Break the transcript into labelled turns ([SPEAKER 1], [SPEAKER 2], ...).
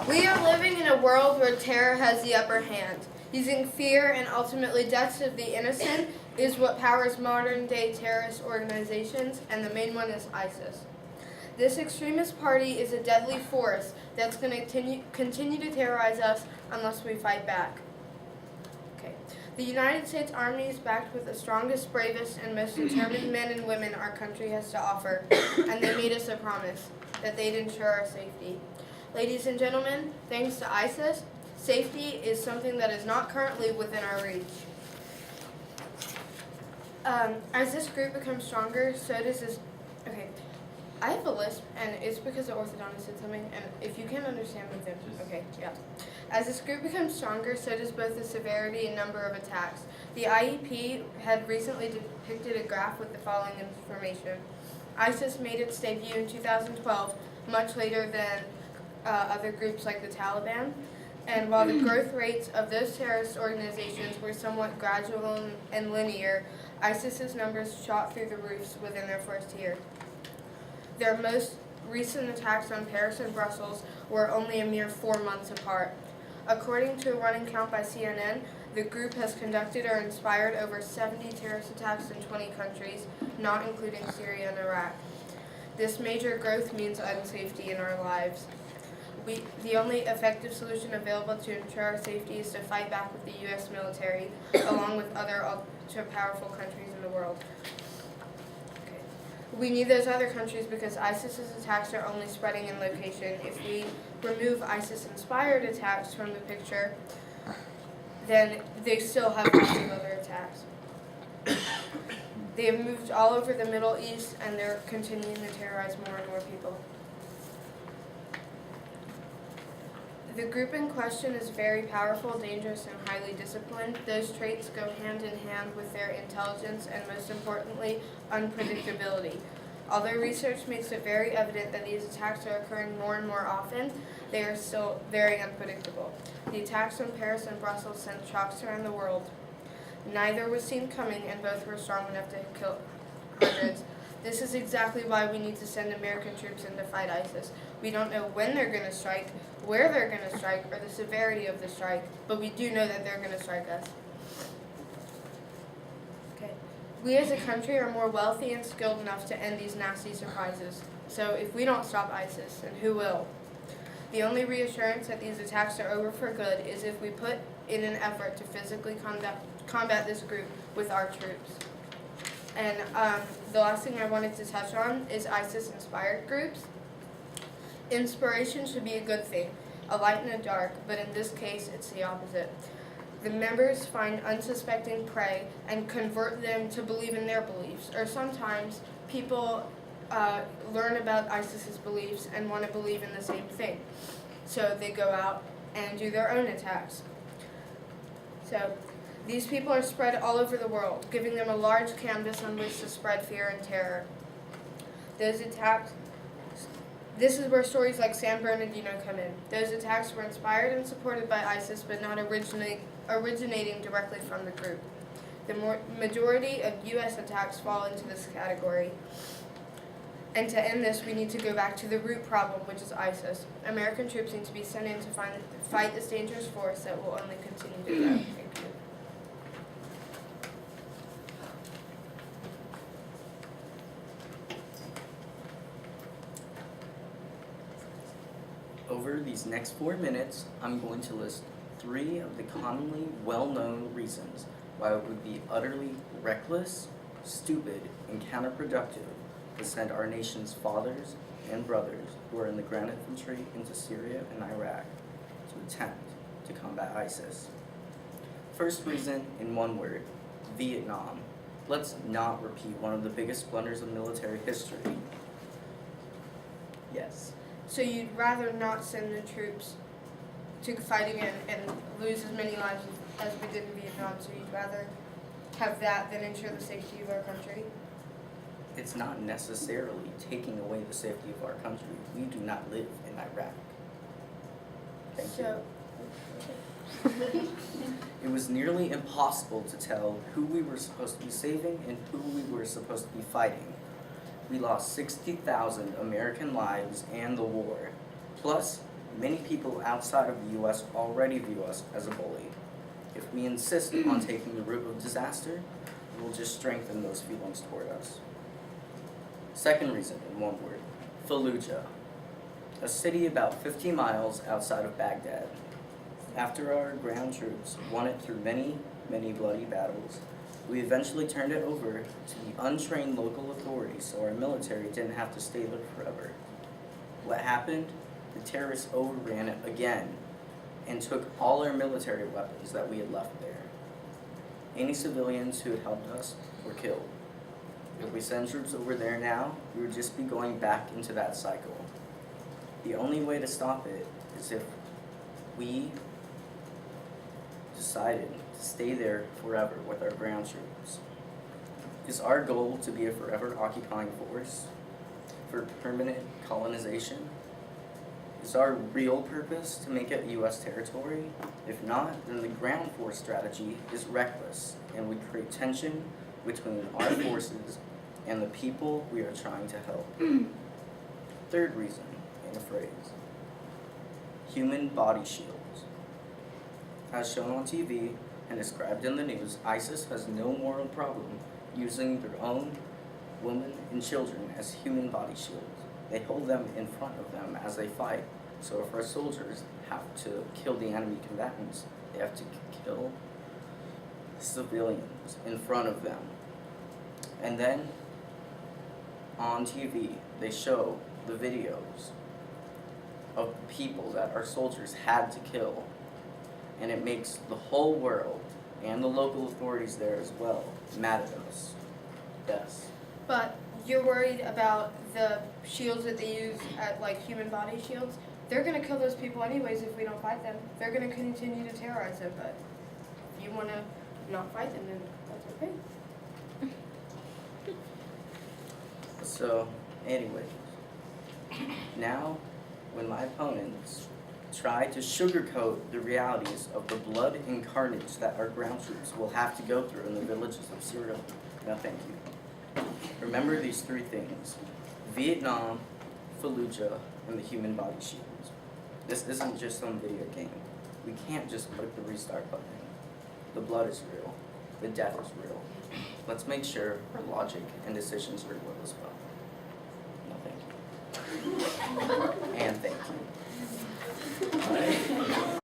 [SPEAKER 1] We are living in a world where terror has the upper hand. Using fear and ultimately deaths of the innocent is what powers modern-day terrorist organizations, and the main one is ISIS. This extremist party is a deadly force that's going to continue to terrorize us unless we fight back. Okay. The United States Army is backed with the strongest, bravest, and most determined men and women our country has to offer, and they made us a promise that they'd ensure our safety. Ladies and gentlemen, thanks to ISIS, safety is something that is not currently within our reach. As this group becomes stronger, so does this. Okay, I have a lisp, and it's because the orthodontist said something, and if you can't understand me, then okay, yeah. As this group becomes stronger, so does both the severity and number of attacks. The IEP had recently depicted a graph with the following information. ISIS made its debut in 2012, much later than other groups like the Taliban. And while the growth rates of those terrorist organizations were somewhat gradual and linear, ISIS's numbers shot through the roofs within their first year. Their most recent attacks on Paris and Brussels were only a mere 4 months apart. According to a running count by CNN, the group has conducted or inspired over 70 terrorist attacks in 20 countries, not including Syria and Iraq. This major growth means unsafety in our lives. The only effective solution available to ensure our safety is to fight back with the U.S. military, along with other ultra-powerful countries in the world. Okay. We need those other countries because ISIS's attacks are only spreading in location. If we remove ISIS-inspired attacks from the picture, then they still have lots of other attacks. They have moved all over the Middle East, and they're continuing to terrorize more and more people. The group in question is very powerful, dangerous, and highly disciplined. Those traits go hand in hand with their intelligence and, most importantly, unpredictability. Although research makes it very evident that these attacks are occurring more and more often, they are still very unpredictable. The attacks on Paris and Brussels sent shocks around the world. Neither was seen coming, and both were strong enough to kill hundreds. This is exactly why we need to send American troops in to fight ISIS. We don't know when they're going to strike, where they're going to strike, or the severity of the strike, but we do know that they're going to strike us. Okay. We as a country are more wealthy and skilled enough to end these nasty surprises. So if we don't stop ISIS, then who will? The only reassurance that these attacks are over for good is if we put in an effort to physically combat this group with our troops. And the last thing I wanted to touch on is ISIS-inspired groups. Inspiration should be a good thing, a light in the dark, but in this case, it's the opposite. The members find unsuspecting prey and convert them to believe in their beliefs, or sometimes people learn about ISIS's beliefs and want to believe in the same thing. So they go out and do their own attacks. So these people are spread all over the world, giving them a large canvas on which to spread fear and terror. Those attacks, this is where stories like San Bernardino come in. Those attacks were inspired and supported by ISIS, but not originating directly from the group. The majority of U.S. attacks fall into this category. And to end this, we need to go back to the root problem, which is ISIS. American troops need to be sent in to fight this dangerous force that will only continue to grow. Thank you.
[SPEAKER 2] Over these next 4 minutes, I'm going to list 3 of the commonly well-known reasons why it would be utterly reckless, stupid, and counterproductive to send our nation's fathers and brothers who are in the Grand Infantry into Syria and Iraq to attempt to combat ISIS. First reason, in one word, Vietnam. Let's not repeat one of the biggest blunders of military history. Yes.
[SPEAKER 1] So you'd rather not send the troops to fight again and lose as many lives as we did in Vietnam, so you'd rather have that than ensure the safety of our country?
[SPEAKER 2] It's not necessarily taking away the safety of our country. We do not live in Iraq. Thank you. It was nearly impossible to tell who we were supposed to be saving and who we were supposed to be fighting. we lost 60,000 American lives and the war. Plus, many people outside of the US already view us as a bully. If we insist on taking the route of disaster, it will just strengthen those feelings toward us. Second reason, in one word, Fallujah, a city about 50 miles outside of Baghdad. After our ground troops won it through many, many bloody battles, we eventually turned it over to the untrained local authorities so our military didn't have to stay there forever. What happened? The terrorists overran it again and took all our military weapons that we had left there. Any civilians who had helped us were killed. If we send troops over there now, we would just be going back into that cycle. The only way to stop it is if we decided to stay there forever with our ground troops. Is our goal to be a forever occupying force for permanent colonization? Is our real purpose to make it U.S. territory? If not, then the ground force strategy is reckless, and we create tension between our forces and the people we are trying to help. Third reason, in a phrase, human body shields. As shown on TV and described in the news, ISIS has no moral problem using their own women and children as human body shields. They hold them in front of them as they fight. So if our soldiers have to kill the enemy combatants, they have to kill civilians in front of them. And then on TV, they show the videos of people that our soldiers had to kill. And it makes the whole world and the local authorities there as well mad at us. Yes.
[SPEAKER 1] But you're worried about the shields that they use at like human body shields? They're gonna kill those people anyways if we don't fight them. They're gonna continue to terrorize them, but if you wanna not fight them, then that's okay.
[SPEAKER 2] So, anyways, now when my opponents try to sugarcoat the realities of the blood and carnage that our ground troops will have to go through in the villages of Syria, no thank you. Remember these three things: Vietnam, Fallujah, and the human body shields. This isn't just some video game. We can't just click the restart button. The blood is real. The death is real. Let's make sure our logic and decisions are real as well. No thank you. And thank you.